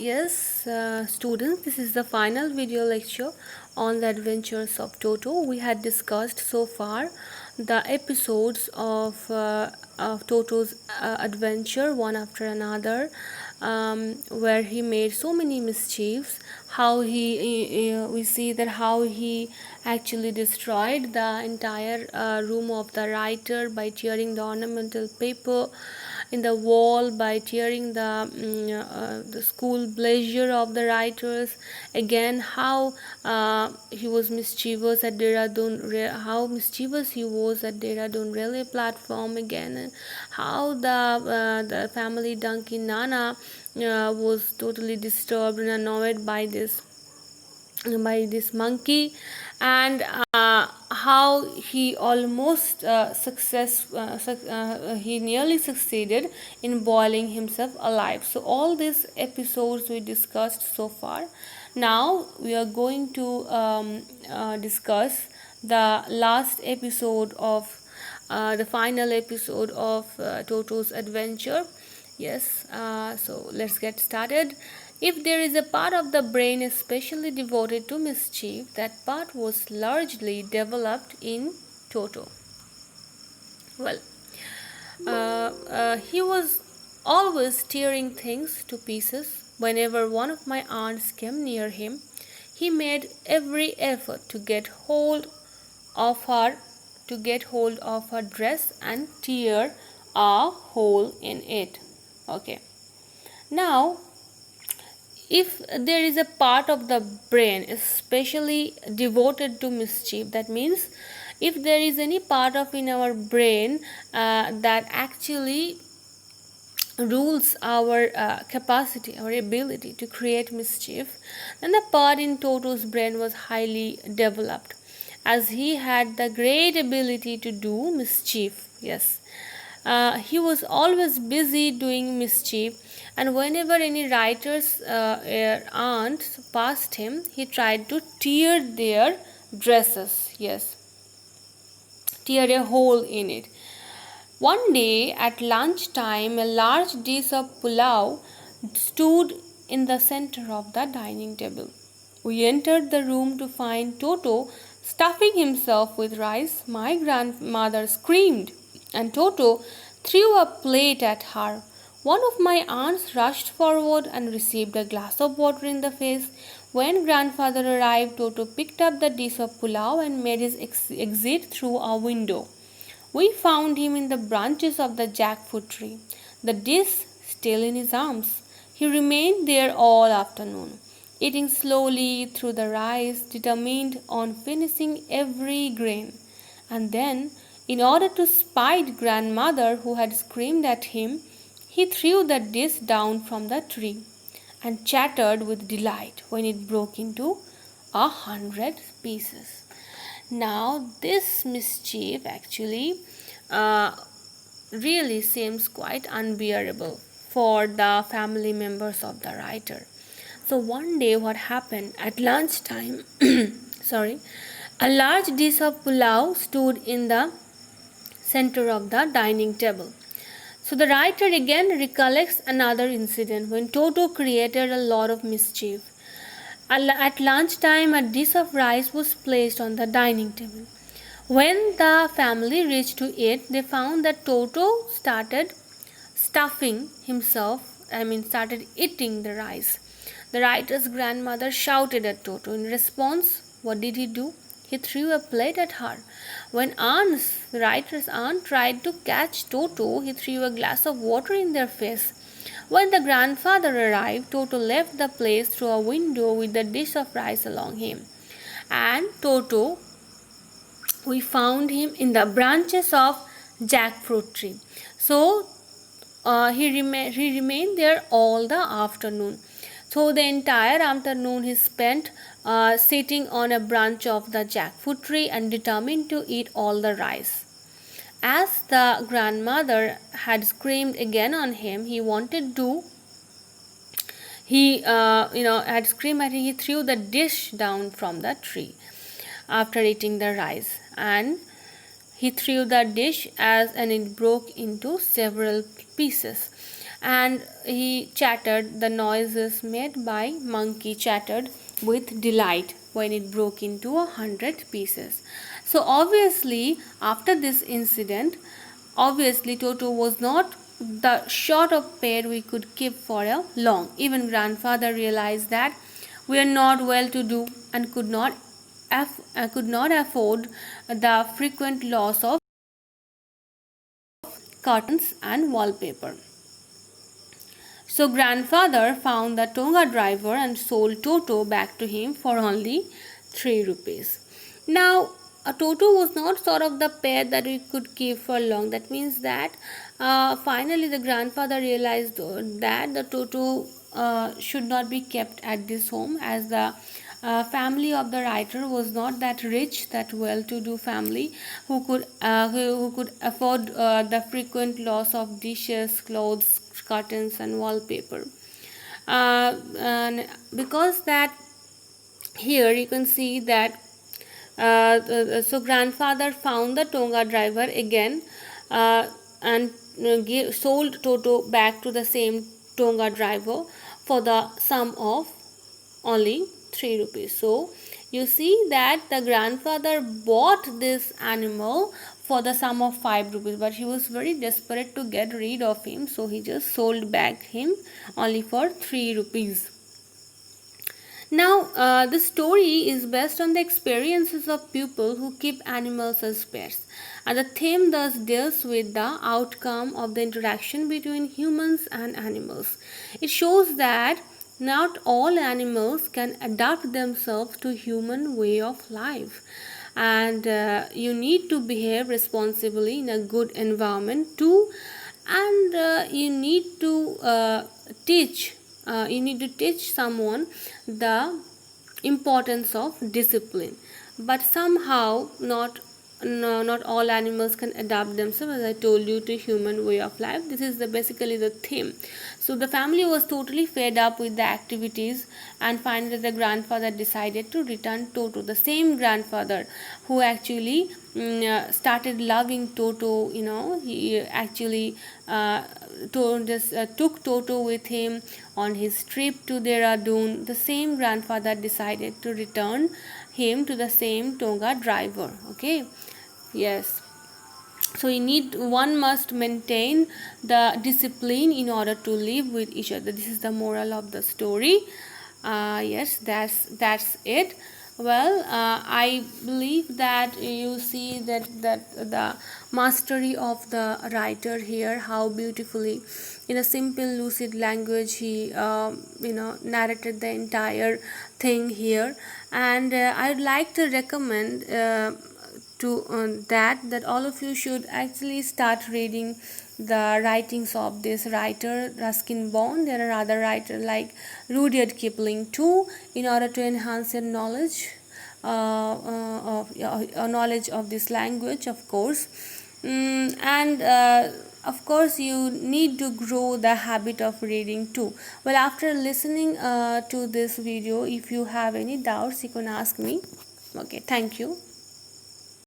Yes, students, this is the final video lecture on the adventures of Toto. We had discussed so far the episodes of Toto's adventure, one after another, where he made so many mischiefs. How we see that how he actually destroyed the entire room of the writer by tearing the ornamental paper in the wall, by tearing the school blazer of the writers. Again, how he was mischievous at how mischievous he was at Dehradun railway platform. Again, how the family donkey Nana was totally disturbed and annoyed by this monkey, and how he almost he nearly succeeded in boiling himself alive. So all these episodes we discussed so far. Now we are going to discuss the last episode of the final episode of Toto's adventure. Yes, so let's get started. If there is a part of the brain especially devoted to mischief, that part was largely developed in Toto. Well, he was always tearing things to pieces. Whenever one of my aunts came near him, he made every effort to get of her hold of her dress and tear a hole in it. Okay. Now, if there is a part of the brain especially devoted to mischief, that means if there is any part of in our brain that actually rules our capacity, our ability to create mischief, then the part in Toto's brain was highly developed, as he had the great ability to do mischief. Yes, he was always busy doing mischief, and whenever any writer's aunt passed him, he tried to tear their dresses. Yes, tear a hole in it. One day at lunchtime, a large dish of pulao stood in the center of the dining table. We entered the room to find Toto stuffing himself with rice. My grandmother screamed, and Toto threw a plate at her. One of my aunts rushed forward and received a glass of water in the face. When grandfather arrived, Toto picked up the dish of pulao and made his exit through a window. We found him in the branches of the jackfruit tree, the dish still in his arms. He remained there all afternoon, eating slowly through the rice, determined on finishing every grain. And then, in order to spite grandmother who had screamed at him, he threw the dish down from the tree and chattered with delight when it broke into 100 pieces. Now, this mischief actually uh, really seems quite unbearable for the family members of the writer. So, one day, what happened at lunchtime? Sorry, a large dish of pulao stood in the center of the dining table. So, the writer again recollects another incident when Toto created a lot of mischief. At lunchtime, a dish of rice was placed on the dining table. When the family reached to eat, they found that Toto started eating the rice. The writer's grandmother shouted at Toto. In response, what did he do? He threw a plate at her. When the writer's aunt, tried to catch Toto, he threw a glass of water in their face. When the grandfather arrived, Toto left the place through a window with the dish of rice along him. And Toto, we found him in the branches of jackfruit tree. So he remained there all the afternoon. So the entire afternoon he spent sitting on a branch of the jackfruit tree and determined to eat all the rice. As the grandmother had screamed again on him, had screamed at him. He threw the dish down from the tree after eating the rice, and he threw the dish and it broke into several pieces. and he chattered. The noises made by monkey chattered with delight when it broke into 100 pieces. So obviously, after this incident, obviously Toto was not the sort of pet we could keep for a long. Even grandfather realized that we are not well to do and could not afford the frequent loss of curtains and wallpaper. So grandfather found the Tonga driver and sold Toto back to him for only 3 rupees. Now, a Toto was not sort of the pet that we could keep for long. That means that finally the grandfather realized that the Toto should not be kept at this home, as the family of the writer was not that rich, that well-to-do family who could afford the frequent loss of dishes, clothes, curtains, and wallpaper. And because that, here you can see that so grandfather found the Tonga driver again, and sold Toto back to the same Tonga driver for the sum of only 3 rupees. So you see that the grandfather bought this animal for the sum of 5 rupees, but he was very desperate to get rid of him, so he just sold back him only for 3 rupees. Now, the story is based on the experiences of people who keep animals as pets, and the theme thus deals with the outcome of the interaction between humans and animals. It shows that not all animals can adapt themselves to human way of life, and you need to behave responsibly in a good environment too, and you need to teach someone the importance of discipline. But somehow not all animals can adapt themselves, as I told you, to human way of life. This is basically the theme. So the family was totally fed up with the activities, and finally the grandfather decided to return Toto. The same grandfather who actually started loving Toto, he actually took Toto with him on his trip to Dehradun. The same grandfather decided to return him to the same Tonga driver. Okay, yes. So one must maintain the discipline in order to live with each other. This is the moral of the story. Yes, that's it. Well, I believe that you see that the mastery of the writer here, how beautifully in a simple lucid language he narrated the entire thing here. And I'd like to recommend that all of you should actually start reading the writings of this writer Ruskin Bond. There are other writers like Rudyard Kipling too, in order to enhance your knowledge of this language, of course. And of course you need to grow the habit of reading too. Well, after listening to this video, if you have any doubts, you can ask me. Okay, thank you.